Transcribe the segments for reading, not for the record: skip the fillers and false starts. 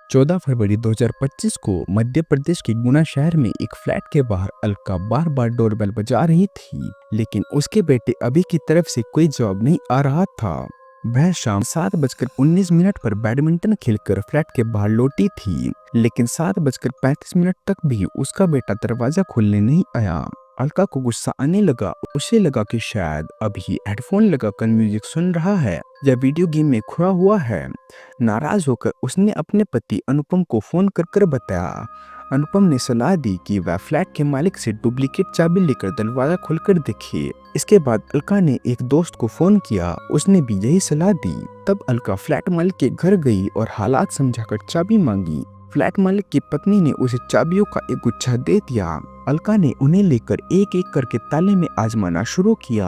14 फरवरी 2025 को मध्य प्रदेश के गुना शहर में एक फ्लैट के बाहर अलका बार बार डोरबेल बजा रही थी, लेकिन उसके बेटे अभी की तरफ से कोई जवाब नहीं आ रहा था। वह शाम 7:19 पर बैडमिंटन खेलकर फ्लैट के बाहर लौटी थी, लेकिन 7:35 तक भी उसका बेटा दरवाजा खोलने नहीं आया। अलका को गुस्सा आने लगा। उसे लगा कि शायद अभी हेडफोन लगाकर म्यूजिक सुन रहा है या वीडियो गेम में खोया हुआ है। नाराज होकर उसने अपने पति अनुपम को फोन कर बताया। अनुपम ने सलाह दी कि वह फ्लैट के मालिक से डुप्लीकेट चाबी लेकर दरवाजा खोलकर देखे। इसके बाद अलका ने एक दोस्त को फोन किया, उसने भी यही सलाह दी। तब अलका फ्लैट मालिक के घर गई और हालात समझाकर चाबी मांगी। फ्लैट मालिक की पत्नी ने उसे चाबियों का एक गुच्छा दे दिया। अलका ने उन्हें लेकर एक एक करके ताले में आजमाना शुरू किया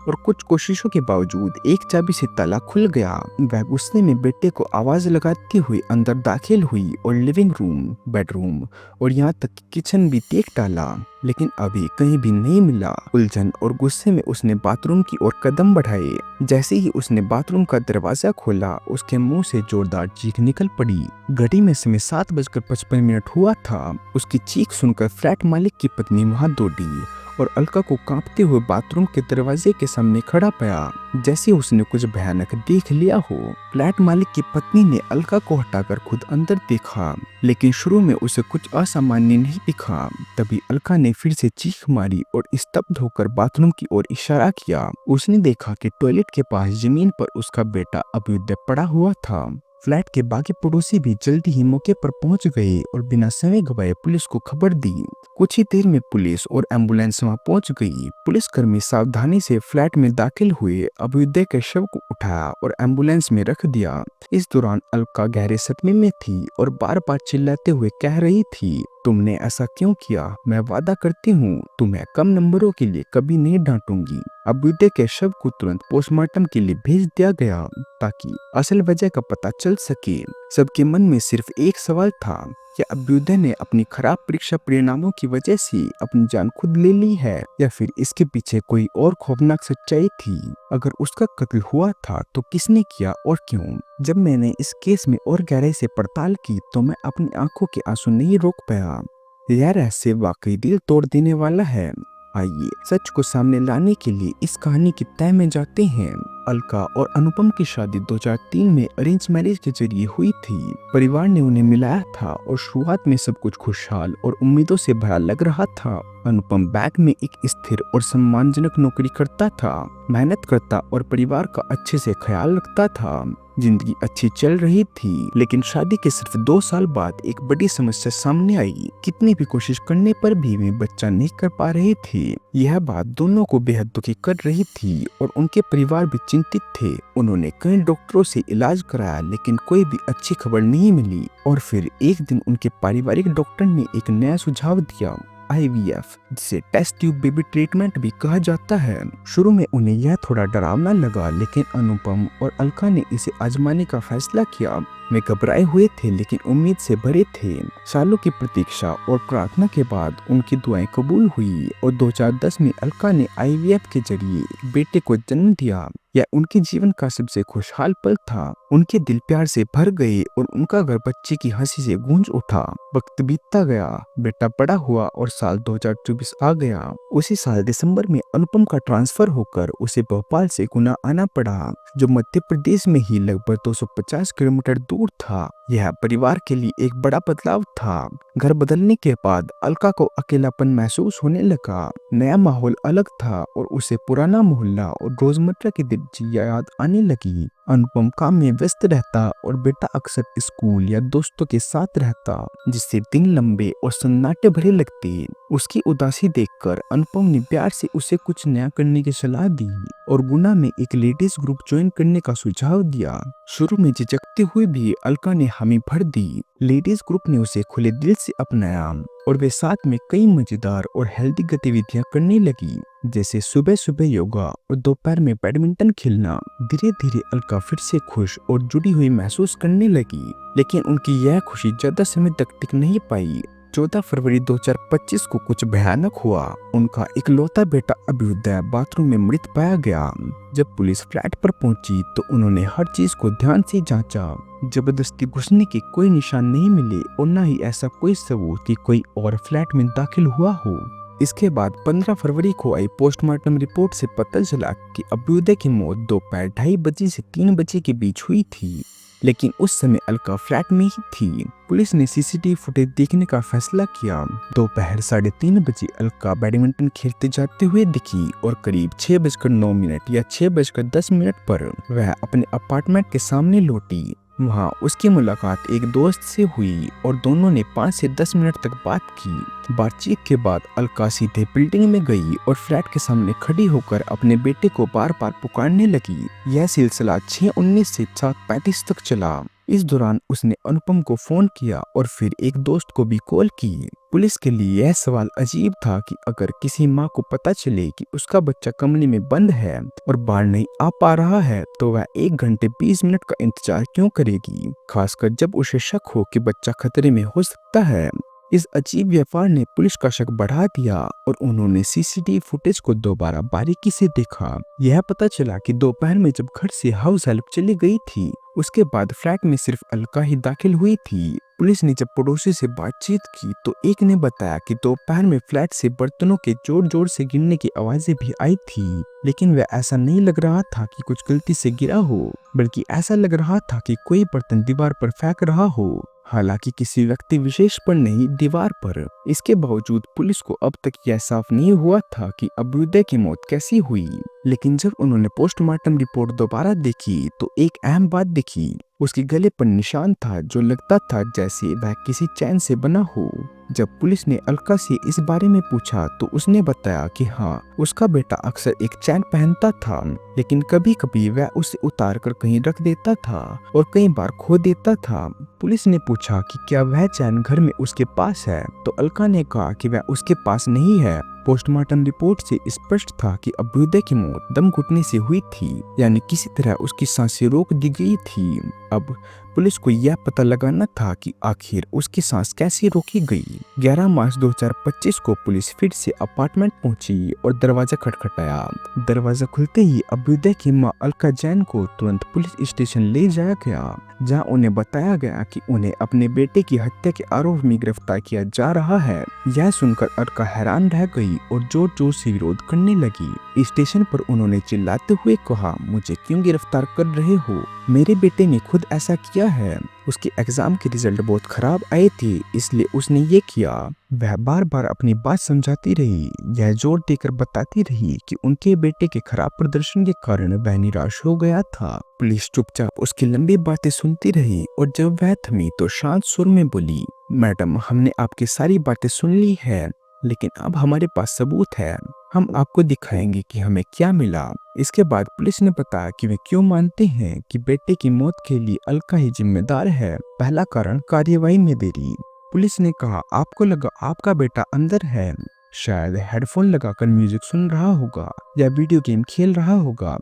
और कुछ कोशिशों के बावजूद एक चाबी से ताला खुल गया। वह गुस्से में बेटे को आवाज लगाती हुई अंदर दाखिल हुई और लिविंग रूम, बेडरूम और यहाँ तक कि किचन भी देख डाला, लेकिन अभी कहीं भी नहीं मिला। उलझन और गुस्से में उसने बाथरूम की ओर कदम बढ़ाए। जैसे ही उसने बाथरूम का दरवाजा खोला, उसके मुंह से जोरदार चीख निकल पड़ी। घड़ी में समय 7:55 हुआ था। उसकी चीख सुनकर फ्लैट मालिक की पत्नी वहां दौड़ी और अलका को कांपते हुए बाथरूम के दरवाजे के सामने खड़ा पाया, जैसे उसने कुछ भयानक देख लिया हो। फ्लैट मालिक की पत्नी ने अलका को हटाकर खुद अंदर देखा, लेकिन शुरू में उसे कुछ असामान्य नहीं दिखा। तभी अलका ने फिर से चीख मारी और स्तब्ध होकर बाथरूम की ओर इशारा किया। उसने देखा कि टॉयलेट के पास जमीन पर उसका बेटा अभ्युदय पड़ा हुआ था। फ्लैट के बाकी पड़ोसी भी जल्दी ही मौके पर पहुंच गए और बिना समय गवाए पुलिस को खबर दी। कुछ ही देर में पुलिस और एम्बुलेंस वहां पहुंच गई। पुलिसकर्मी सावधानी से फ्लैट में दाखिल हुए, अभ्युदय के शव को उठाया और एम्बुलेंस में रख दिया। इस दौरान अलका गहरे सदमे में थी और बार बार चिल्लाते हुए कह रही थी, तुमने ऐसा क्यों किया? मैं वादा करती हूँ तुम्हें कम नंबरों के लिए कभी नहीं डांटूंगी। अभ्युदय के शव को तुरंत पोस्टमार्टम के लिए भेज दिया गया ताकि असल वजह का पता चल सके। सबके मन में सिर्फ एक सवाल था, क्या अभ्युदय ने अपनी खराब परीक्षा परिणामों की वजह से अपनी जान खुद ले ली है या फिर इसके पीछे कोई और खौफनाक सच्चाई थी? अगर उसका कत्ल हुआ था तो किसने किया और क्यों? जब मैंने इस केस में और गहराई से पड़ताल की तो मैं अपनी आंखों के आंसू नहीं रोक पाया। यह रहस्य वाकई दिल तोड़ देने वाला है। आइए सच को सामने लाने के लिए इस कहानी की तह में जाते हैं। अलका और अनुपम की शादी 2003 में अरेंज मैरिज के जरिए हुई थी। परिवार ने उन्हें मिलाया था और शुरुआत में सब कुछ खुशहाल और उम्मीदों से भरा लग रहा था। अनुपम बैंक में एक स्थिर और सम्मानजनक नौकरी करता था, मेहनत करता और परिवार का अच्छे से ख्याल रखता था। जिंदगी अच्छी चल रही थी, लेकिन शादी के सिर्फ 2 साल बाद एक बड़ी समस्या सामने आई। कितनी भी कोशिश करने पर भी वे बच्चा नहीं कर पा रहे थे। यह बात दोनों को बेहद दुखी कर रही थी और उनके परिवार भी चिंतित थे। उन्होंने कई डॉक्टरों से इलाज कराया, लेकिन कोई भी अच्छी खबर नहीं मिली। और फिर एक दिन उनके पारिवारिक डॉक्टर ने एक नया सुझाव दिया, IVF, जिसे टेस्ट ट्यूब बेबी ट्रीटमेंट भी कहा जाता है। शुरू में उन्हें यह थोड़ा डरावना लगा, लेकिन अनुपम और अलका ने इसे आजमाने का फैसला किया। वे घबराए हुए थे लेकिन उम्मीद से भरे थे। सालों की प्रतीक्षा और प्रार्थना के बाद उनकी दुआएं कबूल हुई और 2010 में अलका ने IVF के जरिए एक बेटे को जन्म दिया। यह उनके जीवन का सबसे खुशहाल पल था। उनके दिल प्यार से भर गए और उनका घर बच्चे की हंसी से गूंज उठा। वक्त बीतता गया, बेटा बड़ा हुआ और साल 2024 आ गया। उसी साल दिसंबर में अनुपम का ट्रांसफर होकर उसे भोपाल से गुना आना पड़ा, जो मध्य प्रदेश में ही लगभग 250 किलोमीटर दूर था। यह परिवार के लिए एक बड़ा बदलाव था। घर बदलने के बाद अलका को अकेलापन महसूस होने लगा। नया माहौल अलग था और उसे पुराना मोहल्ला और रोजमर्रा की दिनचर्या याद आने लगी। अनुपम काम में व्यस्त रहता और बेटा अक्सर स्कूल या दोस्तों के साथ रहता, जिससे दिन लंबे और सन्नाटे भरे लगते। उसकी उदासी देखकर अनुपम ने प्यार से उसे कुछ नया करने की सलाह दी और गुना में एक लेडीज ग्रुप ज्वाइन करने का सुझाव दिया। शुरू में झिझकते हुए भी अलका ने हामी भर दी। लेडीज ग्रुप ने उसे खुले दिल से अपनाया और वे साथ में कई मजेदार और हेल्दी गतिविधियां करने लगी, जैसे सुबह सुबह योगा और दोपहर में बैडमिंटन खेलना। धीरे धीरे अलका फिर से खुश और जुड़ी हुई महसूस करने लगी, लेकिन उनकी यह खुशी ज्यादा समय तक टिक नहीं पाई। 14 फरवरी 2025 को कुछ भयानक हुआ। उनका इकलौता बेटा अभ्युदय बाथरूम में मृत पाया गया। जब पुलिस फ्लैट पर पहुंची तो उन्होंने हर चीज को ध्यान से जांचा। जबरदस्ती घुसने के कोई निशान नहीं मिले और न ही ऐसा कोई सबूत कि कोई और फ्लैट में दाखिल हुआ हो। इसके बाद 15 फरवरी को आई पोस्टमार्टम रिपोर्ट से पता चला कि अभ्युदय की मौत दोपहर 2:30 बजे से 3 बजे के बीच हुई थी, लेकिन उस समय अलका फ्लैट में ही थी। पुलिस ने सीसीटीवी फुटेज देखने का फैसला किया। दोपहर 3:30 बजे अलका बैडमिंटन खेलते जाते हुए दिखी और करीब 6:09 या 6:10 पर वह अपने अपार्टमेंट के सामने लौटी। वहाँ उसकी मुलाकात एक दोस्त से हुई और दोनों ने 5 से 10 मिनट तक बात की। बातचीत के बाद अलका सीधे बिल्डिंग में गई और फ्लैट के सामने खड़ी होकर अपने बेटे को बार बार पुकारने लगी। यह सिलसिला 6:19 से 7:35 तक चला। इस दौरान उसने अनुपम को फोन किया और फिर एक दोस्त को भी कॉल की। पुलिस के लिए यह सवाल अजीब था कि अगर किसी माँ को पता चले कि उसका बच्चा कमरे में बंद है और बाहर नहीं आ पा रहा है तो वह 1 घंटे 20 मिनट का इंतजार क्यों करेगी, खासकर जब उसे शक हो कि बच्चा खतरे में हो सकता है। इस अजीब व्यापार ने पुलिस का शक बढ़ा दिया और उन्होंने सीसीटीवी फुटेज को दोबारा बारीकी से देखा। यह पता चला कि दोपहर में जब घर से हाउस हेल्प चली गई थी, उसके बाद फ्लैट में सिर्फ अलका ही दाखिल हुई थी। पुलिस ने जब पड़ोसी से बातचीत की तो एक ने बताया कि दोपहर में फ्लैट से बर्तनों के जोर जोर से गिरने की आवाजें भी आई थी, लेकिन वह ऐसा नहीं लग रहा था कि कुछ गलती से गिरा हो, बल्कि ऐसा लग रहा था कि कोई बर्तन दीवार पर फेंक रहा हो, हालांकि किसी व्यक्ति विशेष पर नहीं, दीवार पर। इसके बावजूद पुलिस को अब तक यह साफ नहीं हुआ था कि अभ्युदय की मौत कैसी हुई, लेकिन जब उन्होंने पोस्टमार्टम रिपोर्ट दोबारा देखी तो एक अहम बात दिखी। उसके गले पर निशान था जो लगता था जैसे वह किसी चैन से बना हो। जब पुलिस ने अलका से इस बारे में पूछा तो उसने बताया कि हाँ, उसका बेटा अक्सर एक चैन पहनता था, लेकिन कभी कभी वह उसे उतार कर कहीं रख देता था और कई बार खो देता था। पुलिस ने पूछा कि क्या वह चैन घर में उसके पास है, तो अलका ने कहा कि वह उसके पास नहीं है। पोस्टमार्टम रिपोर्ट से स्पष्ट था कि अभ्युदय की मौत दम घुटने से हुई थी, यानी किसी तरह उसकी सांसें रोक दी गई थी। अब पुलिस को यह पता लगाना था कि आखिर उसकी सांस कैसे रोकी गई। 11 मार्च 2025 को पुलिस फिर से अपार्टमेंट पहुंची और दरवाजा खटखटाया। दरवाजा खुलते ही अभ्युदय की मां अलका जैन को तुरंत पुलिस स्टेशन ले जाया गया, जहां उन्हें बताया गया कि उन्हें अपने बेटे की हत्या के आरोप में गिरफ्तार किया जा रहा है। यह सुनकर अलका हैरान रह गई और जोर जोर से विरोध करने लगी। स्टेशन पर उन्होंने चिल्लाते हुए कहा, मुझे क्यों गिरफ्तार कर रहे हो? मेरे बेटे ने खुद ऐसा किया है। उसके एग्जाम के रिजल्ट बहुत खराब आए थे, इसलिए उसने ये किया। वह बार बार अपनी बात समझाती रही। यह जोर देकर बताती रही कि उनके बेटे के खराब प्रदर्शन के कारण वह निराश हो गया था। पुलिस चुपचाप उसकी लंबी बातें सुनती रही और जब वह थमी तो शांत सुर में बोली, मैडम, हमने आपकी सारी बातें सुन ली है, लेकिन अब हमारे पास सबूत है। हम आपको दिखाएंगे कि हमें क्या मिला। इसके बाद पुलिस ने बताया कि वे क्यों मानते हैं कि बेटे की मौत के लिए अलका ही जिम्मेदार है। पहला कारण, कार्यवाही में देरी। पुलिस ने कहा, आपको लगा आपका बेटा अंदर है, शायद हेडफोन लगाकर म्यूजिक सुन रहा होगा या वीडियो गेम खेल रहा होगा,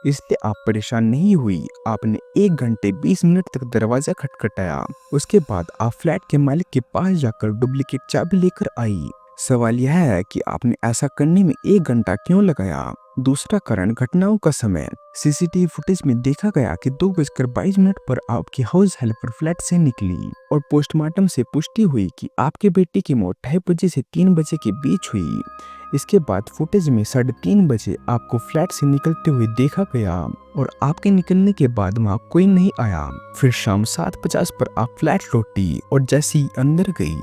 इसलिए आप परेशान नहीं हुई। आपने 1 घंटे 20 मिनट तक दरवाजा खटखटाया। उसके बाद आप फ्लैट के मालिक के पास जाकर डुप्लीकेट चाबी लेकर आई। सवाल यह है कि आपने ऐसा करने में 1 घंटा क्यों लगाया? दूसरा कारण, घटनाओं का समय। सीसीटीवी फुटेज में देखा गया कि 2:22 पर आपकी हाउस हेल्पर फ्लैट से निकली और पोस्टमार्टम से पुष्टि हुई कि आपके बेटे की मौत 2:30 बजे से 3 बजे के बीच हुई। इसके बाद फुटेज में 3:30 बजे आपको फ्लैट से निकलते हुए देखा गया और आपके निकलने के बाद वहाँ कोई नहीं आया। फिर शाम 7:50 पर आप फ्लैट लौटी और जैसे ही अंदर गई,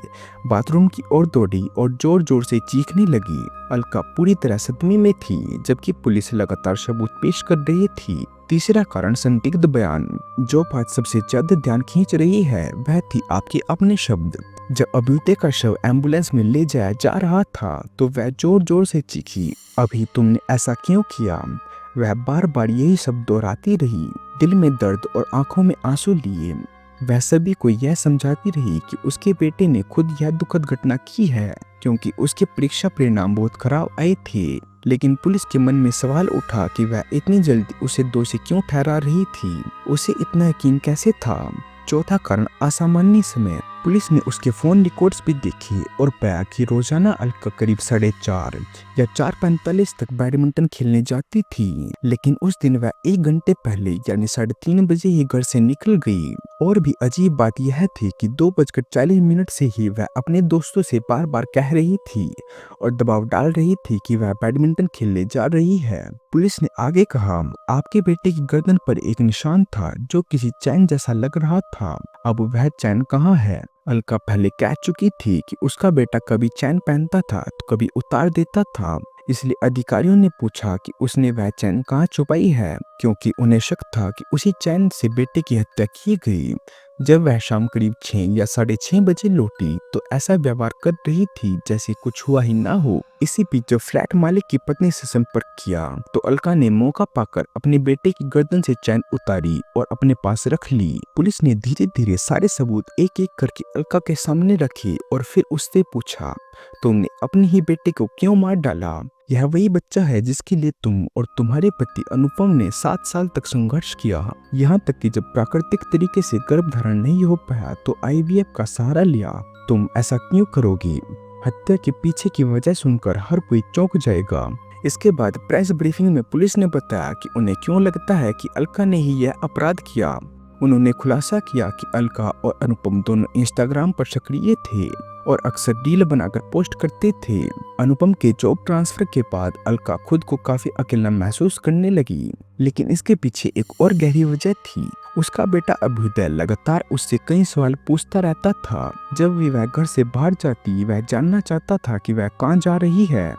बाथरूम की ओर दौड़ी और जोर जोर से चीखने लगी। अलका पूरी तरह सदमे में थी, जबकि पुलिस लगातार सबूत पेश कर रही थी। तीसरा कारण, संदिग्ध बयान। जो बात सबसे ज्यादा ध्यान खींच रही है वह थी आपके अपने शब्द। जब अभ्युदय का शव एम्बुलेंस में ले जाया जा रहा था तो वह जोर जोर से चीखी, अभी तुमने ऐसा क्यों किया? वह बार बार यही शब्द दोहराती रही, दिल में दर्द और आंखों में आंसू लिए। वह सभी को यह समझाती रही कि उसके बेटे ने खुद यह दुखद घटना की है, क्योंकि उसके परीक्षा परिणाम बहुत खराब आए थे। लेकिन पुलिस के मन में सवाल उठा कि वह इतनी जल्दी उसे दोषी क्यों ठहरा रही थी? उसे इतना यकीन कैसे था? चौथा कारण, असामान्य समय। पुलिस ने उसके फ़ोन रिकॉर्ड्स भी देखे और पाया कि रोजाना अलका करीब 4:30 या 4:45 तक बैडमिंटन खेलने जाती थी, लेकिन उस दिन वह 1 घंटे पहले यानी 3:30 बजे ही घर से निकल गई। और भी अजीब बात यह थी कि 2:40 से ही वह अपने दोस्तों से बार बार कह रही थी और दबाव डाल रही थी कि वह बैडमिंटन खेलने जा रही है। पुलिस ने आगे कहा, आपके बेटे की गर्दन पर एक निशान था जो किसी चैन जैसा लग रहा था। अब वह चैन कहाँ है? अलका पहले कह चुकी थी कि उसका बेटा कभी चैन पहनता था तो कभी उतार देता था, इसलिए अधिकारियों ने पूछा कि उसने वह चैन कहाँ छुपाई है, क्योंकि उन्हें शक था कि उसी चैन से बेटे की हत्या की गई। जब वह शाम करीब 6 या 6:30 बजे लौटी तो ऐसा व्यवहार कर रही थी जैसे कुछ हुआ ही ना हो। इसी बीच जब फ्लैट मालिक की पत्नी से संपर्क किया तो अलका ने मौका पाकर अपने बेटे की गर्दन से चैन उतारी और अपने पास रख ली। पुलिस ने धीरे धीरे सारे सबूत एक एक करके अलका के सामने रखे और फिर उससे पूछा, तुमने अपने ही बेटे को क्यों मार डाला? यह वही बच्चा है जिसके लिए तुम और तुम्हारे पति अनुपम ने 7 साल तक संघर्ष किया, यहाँ तक कि जब प्राकृतिक तरीके से गर्भधारण नहीं हो पाया तो IVF का सहारा लिया। तुम ऐसा क्यों करोगी? हत्या के पीछे की वजह सुनकर हर कोई चौंक जाएगा। इसके बाद प्रेस ब्रीफिंग में पुलिस ने बताया कि उन्हें क्यों लगता है कि अलका ने ही यह अपराध किया। उन्होंने खुलासा किया कि अलका और अनुपम दोनों इंस्टाग्राम पर सक्रिय थे और अक्सर डील बनाकर पोस्ट करते थे। अनुपम के जॉब ट्रांसफर के बाद अलका खुद को काफी अकेला महसूस करने लगी, लेकिन इसके पीछे एक और गहरी वजह थी। उसका बेटा अभ्युदय लगातार उससे कई सवाल पूछता रहता था। जब भी वह घर से बाहर जाती वह जानना चाहता था कि वह कहाँ जा रही है,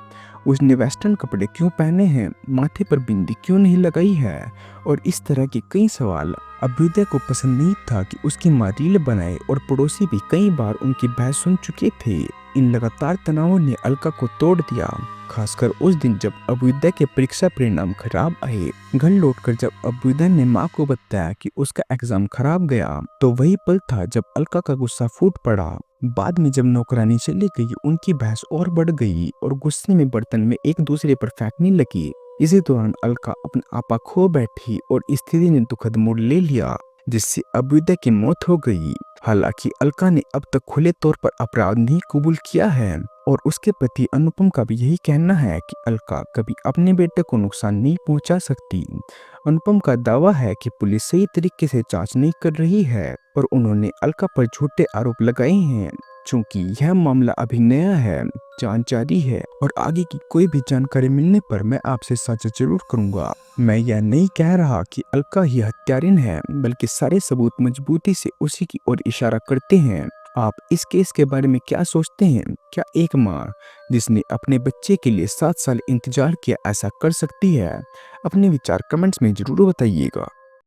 उसने वेस्टर्न कपड़े क्यों पहने हैं, माथे पर बिंदी क्यों नहीं लगाई है, और इस तरह के कई सवाल। अभ्युदय को पसंद नहीं था कि उसकी मां रील बनाए और पड़ोसी भी कई बार उनकी बहस सुन चुके थे। इन लगातार तनावों ने अलका को तोड़ दिया, खासकर उस दिन जब अभ्युदय के परीक्षा परिणाम खराब आए। घर लौटकर जब अभ्युदय ने मां को बताया कि उसका एग्जाम खराब गया तो वही पल था जब अलका का गुस्सा फूट पड़ा। बाद में जब नौकरानी चली गई उनकी बहस और बढ़ गई और गुस्से में बर्तन में एक दूसरे पर फेंकने लगी। इसी दौरान अलका अपना आपा खो बैठी और स्थिति ने दुखद मोड़ ले लिया, जिससे अभ्युदय की मौत हो गई। हालांकि अलका ने अब तक खुले तौर पर अपराध नहीं कबूल किया है और उसके पति अनुपम का भी यही कहना है कि अलका कभी अपने बेटे को नुकसान नहीं पहुंचा सकती। अनुपम का दावा है कि पुलिस सही तरीके से जांच नहीं कर रही है और उन्होंने अलका पर झूठे आरोप लगाए हैं। चूंकि यह मामला अभी नया है, जांच जारी है और आगे की कोई भी जानकारी मिलने पर मैं आपसे साझा जरूर करूंगा। मैं यह नहीं कह रहा कि अलका ही हत्यारिन है, बल्कि सारे सबूत मजबूती से उसी की ओर इशारा करते हैं। आप इस केस के बारे में क्या सोचते हैं? क्या एक माँ जिसने अपने बच्चे के लिए 7 साल इंतजार किया ऐसा कर सकती है? अपने विचार कमेंट्स में जरूर बताइएगा।